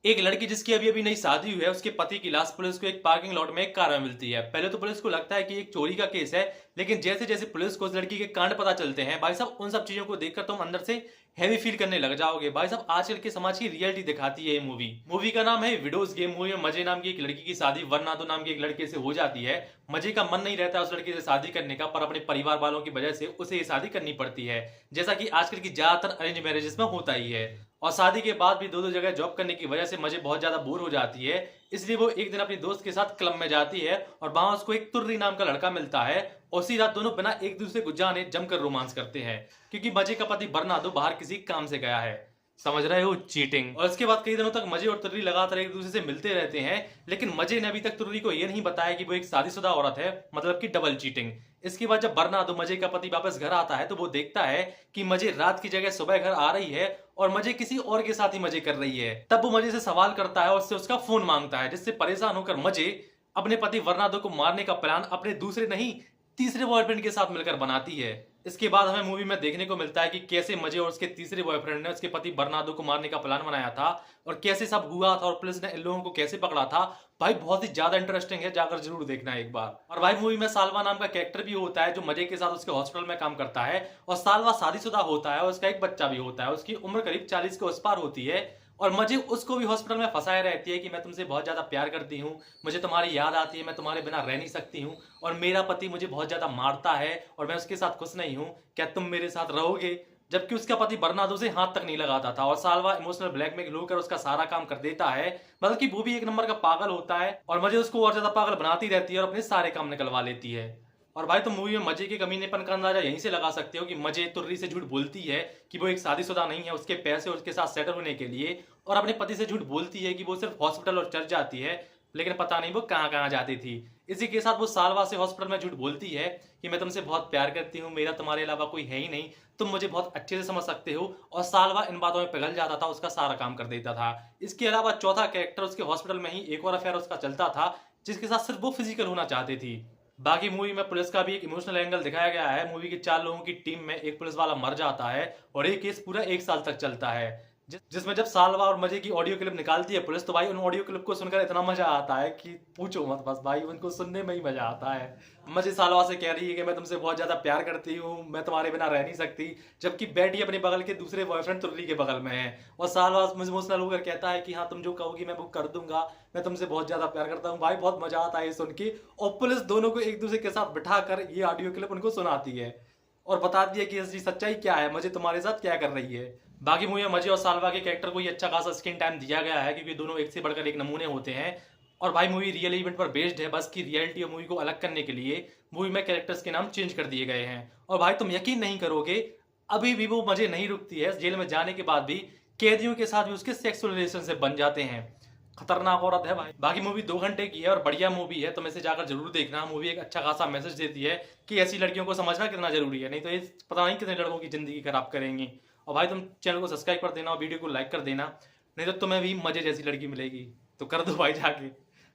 एक लड़की जिसकी अभी अभी नई शादी हुई है, उसके पति की लाश पुलिस को एक पार्किंग लॉट में एक कार में मिलती है। पहले तो पुलिस को लगता है कि एक चोरी का केस है, लेकिन जैसे जैसे पुलिस को उस लड़की के कांड पता चलते हैं, भाई साहब उन सब चीजों को देखकर तुम अंदर से हैवी फील करने लग जाओगे। भाई साहब आजकल के समाज की रियलिटी दिखाती है ये मूवी का नाम है विडोज गेम। मूवी में मजे नाम की एक लड़की की शादी वरनादो नाम के एक लड़के से हो जाती है। मजे का मन नहीं रहता उस लड़के से शादी करने का, पर अपने परिवार वालों की वजह से उसे ये शादी करनी पड़ती है, जैसा कि आजकल की ज्यादातर अरेंज मैरिजेस में होता ही है। और शादी के बाद भी दो दो जगह जॉब करने की वजह से मजे बहुत ज्यादा बोर हो जाती है। इसलिए वो एक दिन अपनी दोस्त के साथ क्लब में जाती है और वहां उसको एक तुर्री नाम का लड़का मिलता है। और उसी रात दोनों बिना एक दूसरे को जाने जमकर रोमांस करते हैं, क्योंकि मजे का पति बर्नाडो बाहर किसी काम से गया है। समझ रहे हो, चीटिंग। और इसके बाद कई दिनों तक मजे और तुर्री लगातार एक दूसरे से मिलते रहते हैं, लेकिन मजे ने अभी तक तुर्री को यह नहीं बताया कि वो एक शादीशुदा औरत है, मतलब कि डबल चीटिंग। इसके बाद जब बर्नाडो मजे का पति वापस घर आता है तो वो देखता है कि मजे रात की जगह सुबह घर आ रही है और मजे किसी और के साथ ही मजे कर रही है। तब वो मजे से सवाल करता है और उससे उसका फोन मांगता है, जिससे परेशान होकर मजे अपने पति बर्नाडो को मारने का प्लान अपने दूसरे नहीं तीसरे बॉयफ्रेंड के साथ मिलकर बनाती है। इसके बाद हमें मूवी में देखने को मिलता है कि कैसे मजे और उसके तीसरे बॉयफ्रेंड ने उसके पति बर्नाडो को मारने का प्लान बनाया था और कैसे सब हुआ था और पुलिस ने इन लोगों को कैसे पकड़ा था। भाई बहुत ही ज्यादा इंटरेस्टिंग है, जाकर जरूर देखना एक बार। और भाई मूवी में सालवा नाम का कैरेक्टर भी होता है जो मजे के साथ उसके हॉस्पिटल में काम करता है। और सालवा शादीशुदा होता है और उसका एक बच्चा भी होता है। उसकी उम्र करीब 40 के उस पार होती है और मजे उसको भी हॉस्पिटल में फंसाए रहती है कि मैं तुमसे बहुत ज्यादा प्यार करती हूँ, मुझे तुम्हारी याद आती है, मैं तुम्हारे बिना रह नहीं सकती हूँ और मेरा पति मुझे बहुत ज्यादा मारता है और मैं उसके साथ खुश नहीं हूँ, क्या तुम मेरे साथ रहोगे। जबकि उसका पति बर्नाडो से हाथ तक नहीं लगाता था और सालवा इमोशनल ब्लैकमेल होकर उसका सारा काम कर देता है। मतलब कि वो भी एक नंबर का पागल होता है और मजे उसको और ज्यादा पागल बनाती रहती है और अपने सारे काम निकलवा लेती है। और भाई तुम मूवी में मजे के कमीनेपन का अंदाजा यहीं से लगा सकते हो कि मजे तुर्री से झूठ बोलती है कि वो एक शादीशुदा नहीं है उसके पैसे और उसके साथ सेटल होने के लिए, और अपने पति से झूठ बोलती है कि वो सिर्फ हॉस्पिटल और चर्च जाती है, लेकिन पता नहीं वो कहाँ कहाँ जाती थी। इसी के साथ वो सालवा से हॉस्पिटल में झूठ बोलती है कि मैं तुमसे बहुत प्यार करती हूँ, मेरा तुम्हारे अलावा कोई है ही नहीं, तुम मुझे बहुत अच्छे से समझ सकते हो। और सालवा इन बातों में पिघल जाता था, उसका सारा काम कर देता था। इसके अलावा चौथा कैरेक्टर उसके हॉस्पिटल में ही एक और अफेयर उसका चलता था, जिसके साथ सिर्फ वो फिजिकल होना चाहती थी। बाकी मूवी में पुलिस का भी एक इमोशनल एंगल दिखाया गया है। मूवी के 4 लोगों की टीम में एक पुलिस वाला मर जाता है और ये केस पूरा 1 साल तक चलता है। जिसमें जब सालवा और मजे की ऑडियो क्लिप निकालती है पुलिस, तो भाई उन ऑडियो क्लिप को सुनकर इतना मजा आता है कि पूछो मत, बस भाई उनको सुनने में ही मजा आता है। मजे सालवा से कह रही है कि मैं तुमसे बहुत ज्यादा प्यार करती हूँ, मैं तुम्हारे बिना रह नहीं सकती, जबकि बैठी अपने बगल के दूसरे बॉयफ्रेंड तुर्री के बगल में है। और सालवा इमोशनल होकर कहता है कि हाँ तुम जो कहोगी मैं वो कर दूंगा, मैं तुमसे बहुत ज्यादा प्यार करता हूँ। भाई बहुत मजा आता है ये सुन के। और पुलिस दोनों को एक दूसरे के साथ बिठाकर ये ऑडियो क्लिप उनको सुनाती है और बताती है कि असली सच्चाई क्या है, मजे तुम्हारे साथ क्या कर रही है। बाकी मूवी में मजे और सालवा के कैरेक्टर को ये अच्छा खासा स्क्रीन टाइम दिया गया है, क्योंकि दोनों एक से बढ़कर एक नमूने होते हैं। और भाई मूवी रियल इवेंट पर बेस्ड है, बस की रियलिटी और मूवी को अलग करने के लिए मूवी में कैरेक्टर्स के नाम चेंज कर दिए गए हैं। और भाई तुम यकीन नहीं करोगे, अभी भी वो मजे नहीं रुकती है। जेल में जाने के बाद भी कैदियों के साथ भी उसके सेक्सुअल रिलेशनशिप बन जाते हैं। खतरनाक औरत है भाई। बाकी मूवी 2 घंटे की है और बढ़िया मूवी है, तुम इसे जाकर जरूर देखना। मूवी एक अच्छा खासा मैसेज देती है कि ऐसी लड़कियों को समझना कितना जरूरी है, नहीं तो ये पता नहीं कितने लड़कों की जिंदगी खराब करेंगी। और भाई तुम चैनल को सब्सक्राइब कर देना और वीडियो को लाइक कर देना, नहीं तो तुम्हें भी मजे जैसी लड़की मिलेगी, तो कर दो भाई जाके।